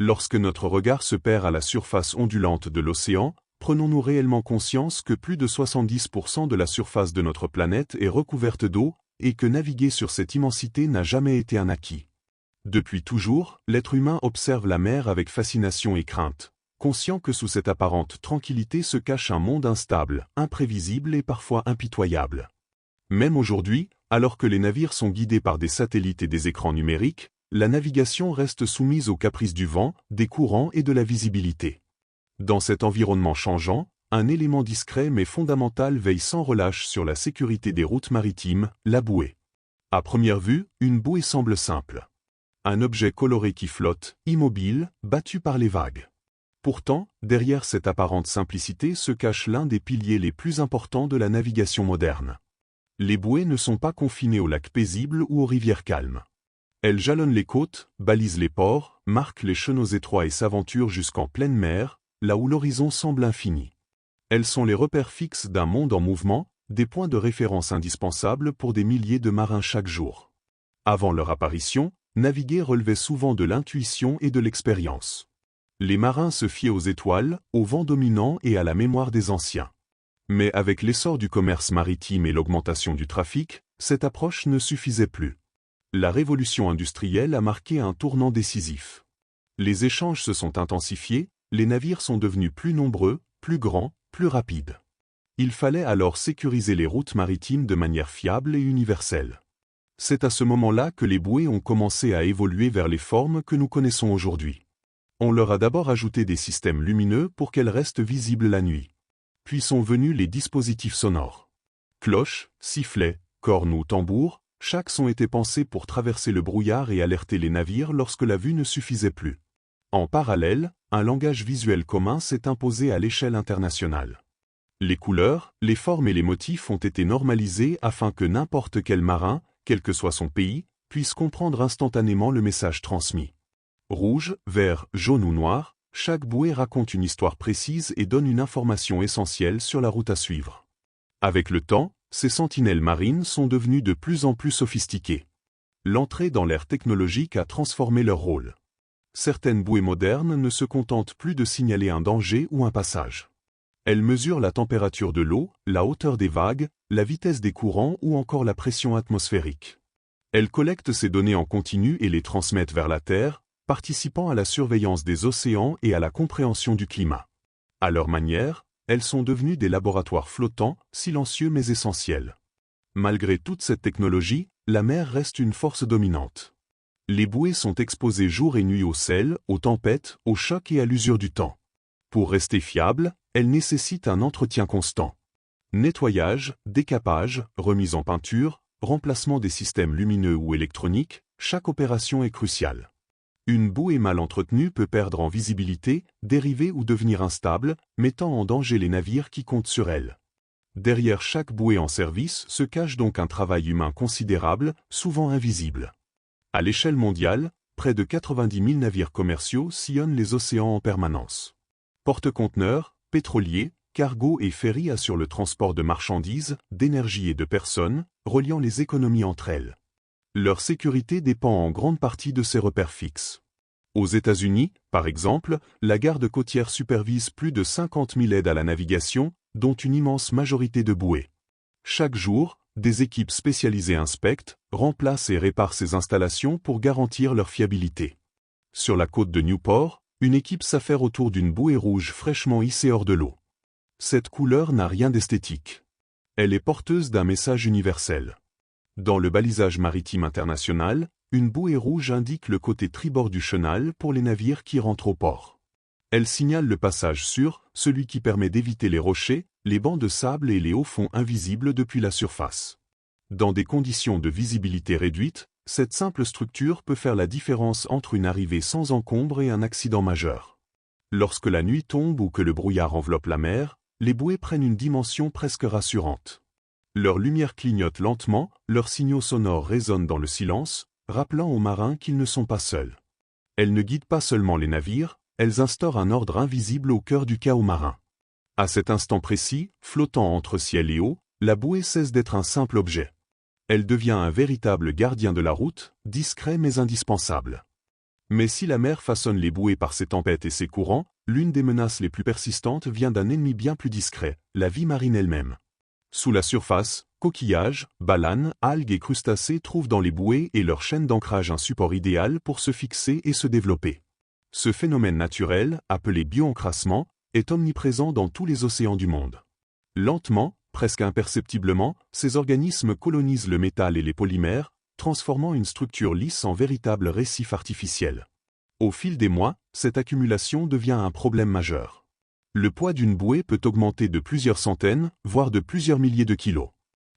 Lorsque notre regard se perd à la surface ondulante de l'océan, prenons-nous réellement conscience que plus de 70% de la surface de notre planète est recouverte d'eau, et que naviguer sur cette immensité n'a jamais été un acquis. Depuis toujours, l'être humain observe la mer avec fascination et crainte, conscient que sous cette apparente tranquillité se cache un monde instable, imprévisible et parfois impitoyable. Même aujourd'hui, alors que les navires sont guidés par des satellites et des écrans numériques, la navigation reste soumise aux caprices du vent, des courants et de la visibilité. Dans cet environnement changeant, un élément discret mais fondamental veille sans relâche sur la sécurité des routes maritimes, la bouée. À première vue, une bouée semble simple. Un objet coloré qui flotte, immobile, battu par les vagues. Pourtant, derrière cette apparente simplicité se cache l'un des piliers les plus importants de la navigation moderne. Les bouées ne sont pas confinées aux lacs paisibles ou aux rivières calmes. Elles jalonnent les côtes, balisent les ports, marquent les chenaux étroits et s'aventurent jusqu'en pleine mer, là où l'horizon semble infini. Elles sont les repères fixes d'un monde en mouvement, des points de référence indispensables pour des milliers de marins chaque jour. Avant leur apparition, naviguer relevait souvent de l'intuition et de l'expérience. Les marins se fiaient aux étoiles, au vent dominant et à la mémoire des anciens. Mais avec l'essor du commerce maritime et l'augmentation du trafic, cette approche ne suffisait plus. La révolution industrielle a marqué un tournant décisif. Les échanges se sont intensifiés, les navires sont devenus plus nombreux, plus grands, plus rapides. Il fallait alors sécuriser les routes maritimes de manière fiable et universelle. C'est à ce moment-là que les bouées ont commencé à évoluer vers les formes que nous connaissons aujourd'hui. On leur a d'abord ajouté des systèmes lumineux pour qu'elles restent visibles la nuit. Puis sont venus les dispositifs sonores. Cloches, sifflets, cornes ou tambours, chaque son était pensé pour traverser le brouillard et alerter les navires lorsque la vue ne suffisait plus. En parallèle, un langage visuel commun s'est imposé à l'échelle internationale. Les couleurs, les formes et les motifs ont été normalisés afin que n'importe quel marin, quel que soit son pays, puisse comprendre instantanément le message transmis. Rouge, vert, jaune ou noir, chaque bouée raconte une histoire précise et donne une information essentielle sur la route à suivre. Avec le temps, ces sentinelles marines sont devenues de plus en plus sophistiquées. L'entrée dans l'ère technologique a transformé leur rôle. Certaines bouées modernes ne se contentent plus de signaler un danger ou un passage. Elles mesurent la température de l'eau, la hauteur des vagues, la vitesse des courants ou encore la pression atmosphérique. Elles collectent ces données en continu et les transmettent vers la Terre, participant à la surveillance des océans et à la compréhension du climat. À leur manière, elles sont devenues des laboratoires flottants, silencieux mais essentiels. Malgré toute cette technologie, la mer reste une force dominante. Les bouées sont exposées jour et nuit au sel, aux tempêtes, aux chocs et à l'usure du temps. Pour rester fiables, elles nécessitent un entretien constant. Nettoyage, décapage, remise en peinture, remplacement des systèmes lumineux ou électroniques, chaque opération est cruciale. Une bouée mal entretenue peut perdre en visibilité, dériver ou devenir instable, mettant en danger les navires qui comptent sur elle. Derrière chaque bouée en service se cache donc un travail humain considérable, souvent invisible. À l'échelle mondiale, près de 90 000 navires commerciaux sillonnent les océans en permanence. Porte-conteneurs, pétroliers, cargos et ferries assurent le transport de marchandises, d'énergie et de personnes, reliant les économies entre elles. Leur sécurité dépend en grande partie de ces repères fixes. Aux États-Unis, par exemple, la garde côtière supervise plus de 50 000 aides à la navigation, dont une immense majorité de bouées. Chaque jour, des équipes spécialisées inspectent, remplacent et réparent ces installations pour garantir leur fiabilité. Sur la côte de Newport, une équipe s'affaire autour d'une bouée rouge fraîchement hissée hors de l'eau. Cette couleur n'a rien d'esthétique. Elle est porteuse d'un message universel. Dans le balisage maritime international, une bouée rouge indique le côté tribord du chenal pour les navires qui rentrent au port. Elle signale le passage sûr, celui qui permet d'éviter les rochers, les bancs de sable et les hauts fonds invisibles depuis la surface. Dans des conditions de visibilité réduite, cette simple structure peut faire la différence entre une arrivée sans encombre et un accident majeur. Lorsque la nuit tombe ou que le brouillard enveloppe la mer, les bouées prennent une dimension presque rassurante. Leur lumière clignote lentement, leurs signaux sonores résonnent dans le silence, rappelant aux marins qu'ils ne sont pas seuls. Elles ne guident pas seulement les navires, elles instaurent un ordre invisible au cœur du chaos marin. À cet instant précis, flottant entre ciel et eau, la bouée cesse d'être un simple objet. Elle devient un véritable gardien de la route, discret mais indispensable. Mais si la mer façonne les bouées par ses tempêtes et ses courants, l'une des menaces les plus persistantes vient d'un ennemi bien plus discret, la vie marine elle-même. Sous la surface, coquillages, balanes, algues et crustacés trouvent dans les bouées et leurs chaînes d'ancrage un support idéal pour se fixer et se développer. Ce phénomène naturel, appelé bioencrassement, est omniprésent dans tous les océans du monde. Lentement, presque imperceptiblement, ces organismes colonisent le métal et les polymères, transformant une structure lisse en véritable récif artificiel. Au fil des mois, cette accumulation devient un problème majeur. Le poids d'une bouée peut augmenter de plusieurs centaines, voire de plusieurs milliers de kilos.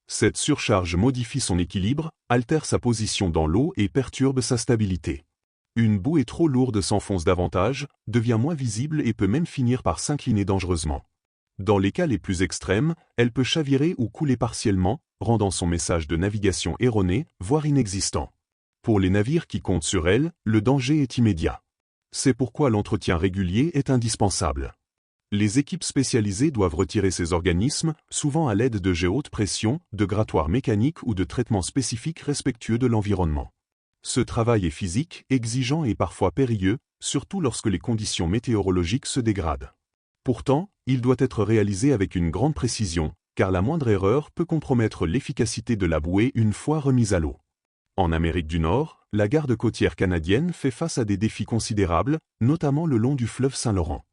Cette surcharge modifie son équilibre, altère sa position dans l'eau et perturbe sa stabilité. Une bouée trop lourde s'enfonce davantage, devient moins visible et peut même finir par s'incliner dangereusement. Dans les cas les plus extrêmes, elle peut chavirer ou couler partiellement, rendant son message de navigation erroné, voire inexistant. Pour les navires qui comptent sur elle, le danger est immédiat. C'est pourquoi l'entretien régulier est indispensable. Les équipes spécialisées doivent retirer ces organismes, souvent à l'aide de jets haute pression, de grattoirs mécaniques ou de traitements spécifiques respectueux de l'environnement. Ce travail est physique, exigeant et parfois périlleux, surtout lorsque les conditions météorologiques se dégradent. Pourtant, il doit être réalisé avec une grande précision, car la moindre erreur peut compromettre l'efficacité de la bouée une fois remise à l'eau. En Amérique du Nord, la garde côtière canadienne fait face à des défis considérables, notamment le long du fleuve Saint-Laurent.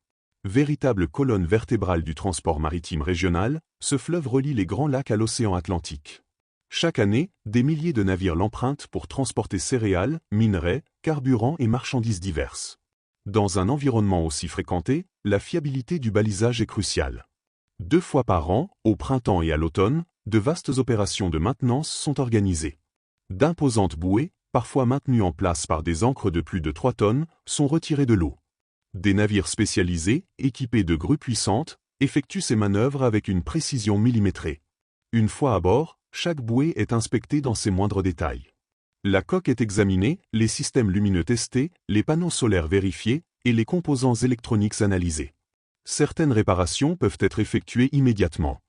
Véritable colonne vertébrale du transport maritime régional, ce fleuve relie les grands lacs à l'océan Atlantique. Chaque année, des milliers de navires l'empruntent pour transporter céréales, minerais, carburants et marchandises diverses. Dans un environnement aussi fréquenté, la fiabilité du balisage est cruciale. 2 fois par an, au printemps et à l'automne, de vastes opérations de maintenance sont organisées. D'imposantes bouées, parfois maintenues en place par des ancres de plus de 3 tonnes, sont retirées de l'eau. Des navires spécialisés, équipés de grues puissantes, effectuent ces manœuvres avec une précision millimétrée. Une fois à bord, chaque bouée est inspectée dans ses moindres détails. La coque est examinée, les systèmes lumineux testés, les panneaux solaires vérifiés et les composants électroniques analysés. Certaines réparations peuvent être effectuées immédiatement.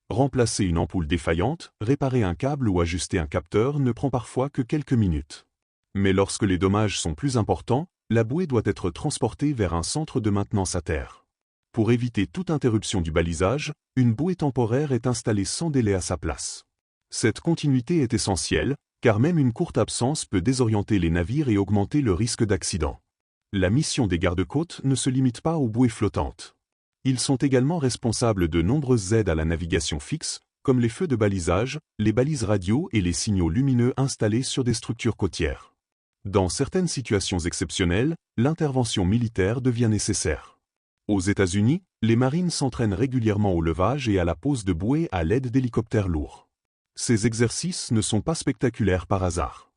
Remplacer une ampoule défaillante, réparer un câble ou ajuster un capteur ne prend parfois que quelques minutes. Mais lorsque les dommages sont plus importants, la bouée doit être transportée vers un centre de maintenance à terre. Pour éviter toute interruption du balisage, une bouée temporaire est installée sans délai à sa place. Cette continuité est essentielle, car même une courte absence peut désorienter les navires et augmenter le risque d'accident. La mission des gardes-côtes ne se limite pas aux bouées flottantes. Ils sont également responsables de nombreuses aides à la navigation fixe, comme les feux de balisage, les balises radio et les signaux lumineux installés sur des structures côtières. Dans certaines situations exceptionnelles, l'intervention militaire devient nécessaire. Aux États-Unis, les marines s'entraînent régulièrement au levage et à la pose de bouées à l'aide d'hélicoptères lourds. Ces exercices ne sont pas spectaculaires par hasard.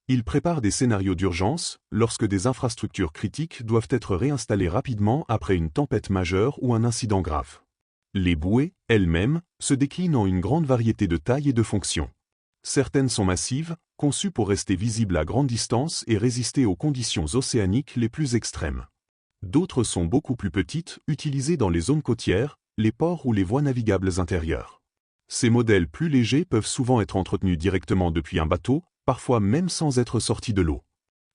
Ils préparent des scénarios d'urgence, lorsque des infrastructures critiques doivent être réinstallées rapidement après une tempête majeure ou un incident grave. Les bouées, elles-mêmes, se déclinent en une grande variété de tailles et de fonctions. Certaines sont massives, conçues pour rester visibles à grande distance et résister aux conditions océaniques les plus extrêmes. D'autres sont beaucoup plus petites, utilisées dans les zones côtières, les ports ou les voies navigables intérieures. Ces modèles plus légers peuvent souvent être entretenus directement depuis un bateau, parfois même sans être sortis de l'eau.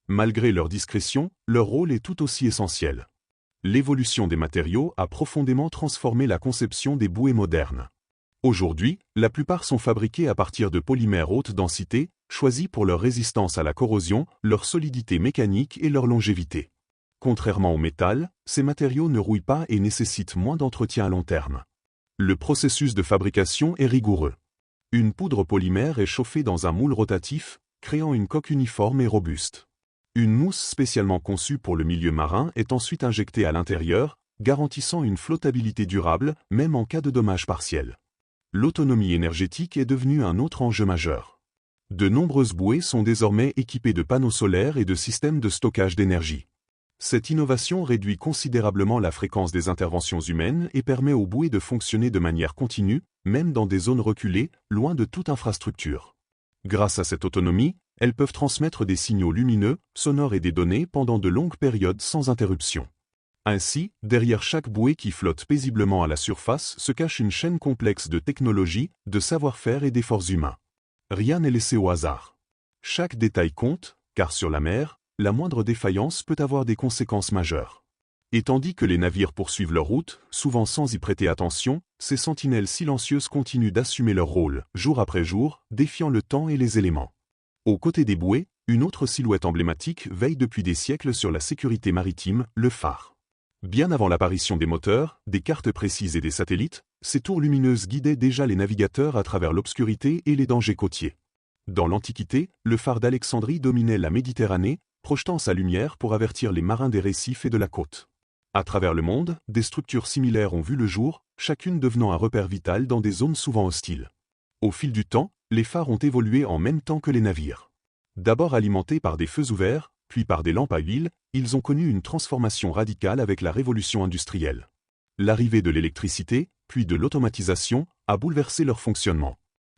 Malgré leur discrétion, leur rôle est tout aussi essentiel. L'évolution des matériaux a profondément transformé la conception des bouées modernes. Aujourd'hui, la plupart sont fabriqués à partir de polymères haute densité, choisis pour leur résistance à la corrosion, leur solidité mécanique et leur longévité. Contrairement au métal, ces matériaux ne rouillent pas et nécessitent moins d'entretien à long terme. Le processus de fabrication est rigoureux. Une poudre polymère est chauffée dans un moule rotatif, créant une coque uniforme et robuste. Une mousse spécialement conçue pour le milieu marin est ensuite injectée à l'intérieur, garantissant une flottabilité durable, même en cas de dommages partiels. L'autonomie énergétique est devenue un autre enjeu majeur. De nombreuses bouées sont désormais équipées de panneaux solaires et de systèmes de stockage d'énergie. Cette innovation réduit considérablement la fréquence des interventions humaines et permet aux bouées de fonctionner de manière continue, même dans des zones reculées, loin de toute infrastructure. Grâce à cette autonomie, elles peuvent transmettre des signaux lumineux, sonores et des données pendant de longues périodes sans interruption. Ainsi, derrière chaque bouée qui flotte paisiblement à la surface se cache une chaîne complexe de technologie, de savoir-faire et d'efforts humains. Rien n'est laissé au hasard. Chaque détail compte, car sur la mer, la moindre défaillance peut avoir des conséquences majeures. Et tandis que les navires poursuivent leur route, souvent sans y prêter attention, ces sentinelles silencieuses continuent d'assumer leur rôle, jour après jour, défiant le temps et les éléments. Aux côtés des bouées, une autre silhouette emblématique veille depuis des siècles sur la sécurité maritime, le phare. Bien avant l'apparition des moteurs, des cartes précises et des satellites, ces tours lumineuses guidaient déjà les navigateurs à travers l'obscurité et les dangers côtiers. Dans l'Antiquité, le phare d'Alexandrie dominait la Méditerranée, projetant sa lumière pour avertir les marins des récifs et de la côte. À travers le monde, des structures similaires ont vu le jour, chacune devenant un repère vital dans des zones souvent hostiles. Au fil du temps, les phares ont évolué en même temps que les navires. D'abord alimentés par des feux ouverts, puis par des lampes à huile, ils ont connu une transformation radicale avec la révolution industrielle. L'arrivée de l'électricité, puis de l'automatisation, a bouleversé leur fonctionnement.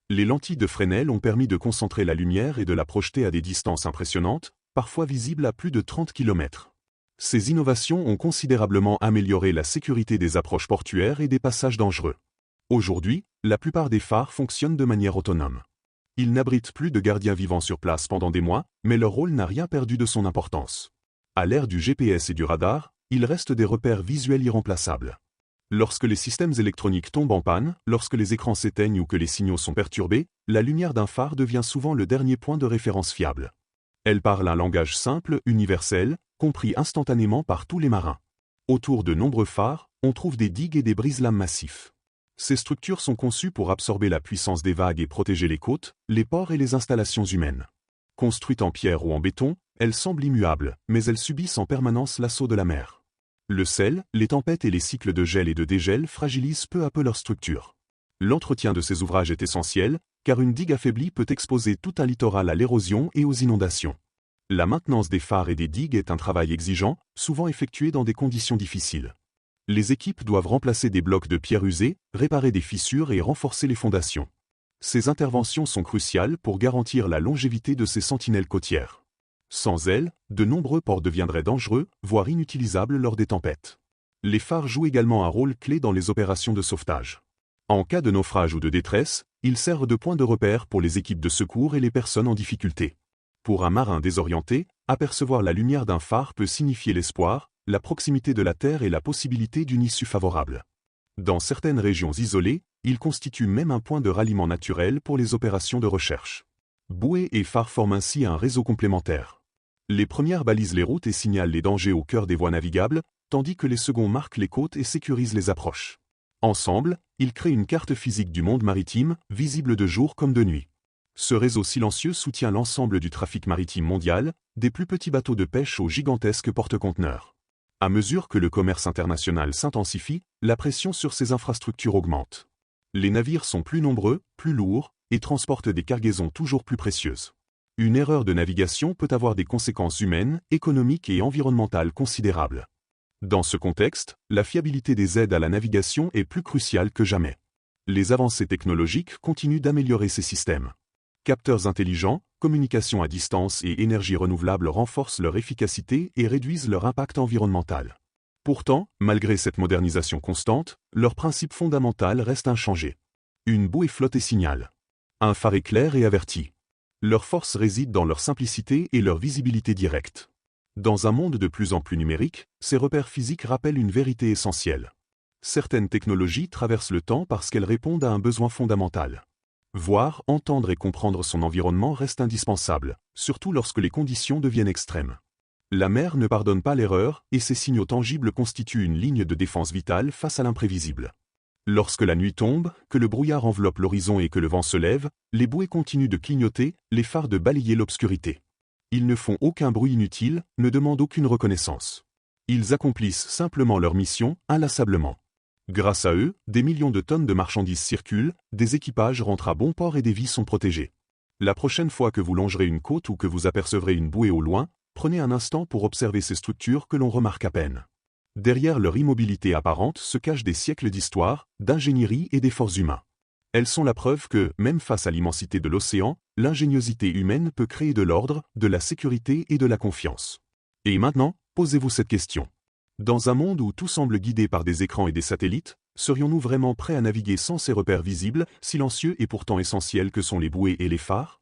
Les lentilles de Fresnel ont permis de concentrer la lumière et de la projeter à des distances impressionnantes, parfois visibles à plus de 30 km. Ces innovations ont considérablement amélioré la sécurité des approches portuaires et des passages dangereux. Aujourd'hui, la plupart des phares fonctionnent de manière autonome. Ils n'abritent plus de gardiens vivants sur place pendant des mois, mais leur rôle n'a rien perdu de son importance. À l'ère du GPS et du radar, ils restent des repères visuels irremplaçables. Lorsque les systèmes électroniques tombent en panne, lorsque les écrans s'éteignent ou que les signaux sont perturbés, la lumière d'un phare devient souvent le dernier point de référence fiable. Elle parle un langage simple, universel, compris instantanément par tous les marins. Autour de nombreux phares, on trouve des digues et des brise-lames massifs. Ces structures sont conçues pour absorber la puissance des vagues et protéger les côtes, les ports et les installations humaines. Construites en pierre ou en béton, elles semblent immuables, mais elles subissent en permanence l'assaut de la mer. Le sel, les tempêtes et les cycles de gel et de dégel fragilisent peu à peu leur structure. L'entretien de ces ouvrages est essentiel, car une digue affaiblie peut exposer tout un littoral à l'érosion et aux inondations. La maintenance des phares et des digues est un travail exigeant, souvent effectué dans des conditions difficiles. Les équipes doivent remplacer des blocs de pierre usés, réparer des fissures et renforcer les fondations. Ces interventions sont cruciales pour garantir la longévité de ces sentinelles côtières. Sans elles, de nombreux ports deviendraient dangereux, voire inutilisables lors des tempêtes. Les phares jouent également un rôle clé dans les opérations de sauvetage. En cas de naufrage ou de détresse, ils servent de point de repère pour les équipes de secours et les personnes en difficulté. Pour un marin désorienté, apercevoir la lumière d'un phare peut signifier l'espoir, la proximité de la terre et la possibilité d'une issue favorable. Dans certaines régions isolées, il constitue même un point de ralliement naturel pour les opérations de recherche. Bouées et phares forment ainsi un réseau complémentaire. Les premières balisent les routes et signalent les dangers au cœur des voies navigables, tandis que les seconds marquent les côtes et sécurisent les approches. Ensemble, ils créent une carte physique du monde maritime, visible de jour comme de nuit. Ce réseau silencieux soutient l'ensemble du trafic maritime mondial, des plus petits bateaux de pêche aux gigantesques porte-conteneurs. À mesure que le commerce international s'intensifie, la pression sur ces infrastructures augmente. Les navires sont plus nombreux, plus lourds, et transportent des cargaisons toujours plus précieuses. Une erreur de navigation peut avoir des conséquences humaines, économiques et environnementales considérables. Dans ce contexte, la fiabilité des aides à la navigation est plus cruciale que jamais. Les avancées technologiques continuent d'améliorer ces systèmes. Capteurs intelligents, communication à distance et énergie renouvelable renforcent leur efficacité et réduisent leur impact environnemental. Pourtant, malgré cette modernisation constante, leur principe fondamental reste inchangé. Une bouée flotte et signale. Un phare éclaire et avertit. Leur force réside dans leur simplicité et leur visibilité directe. Dans un monde de plus en plus numérique, ces repères physiques rappellent une vérité essentielle. Certaines technologies traversent le temps parce qu'elles répondent à un besoin fondamental. Voir, entendre et comprendre son environnement reste indispensable, surtout lorsque les conditions deviennent extrêmes. La mer ne pardonne pas l'erreur, et ces signaux tangibles constituent une ligne de défense vitale face à l'imprévisible. Lorsque la nuit tombe, que le brouillard enveloppe l'horizon et que le vent se lève, les bouées continuent de clignoter, les phares de balayer l'obscurité. Ils ne font aucun bruit inutile, ne demandent aucune reconnaissance. Ils accomplissent simplement leur mission, inlassablement. Grâce à eux, des millions de tonnes de marchandises circulent, des équipages rentrent à bon port et des vies sont protégées. La prochaine fois que vous longerez une côte ou que vous apercevrez une bouée au loin, prenez un instant pour observer ces structures que l'on remarque à peine. Derrière leur immobilité apparente se cachent des siècles d'histoire, d'ingénierie et d'efforts humains. Elles sont la preuve que, même face à l'immensité de l'océan, l'ingéniosité humaine peut créer de l'ordre, de la sécurité et de la confiance. Et maintenant, posez-vous cette question. Dans un monde où tout semble guidé par des écrans et des satellites, serions-nous vraiment prêts à naviguer sans ces repères visibles, silencieux et pourtant essentiels que sont les bouées et les phares ?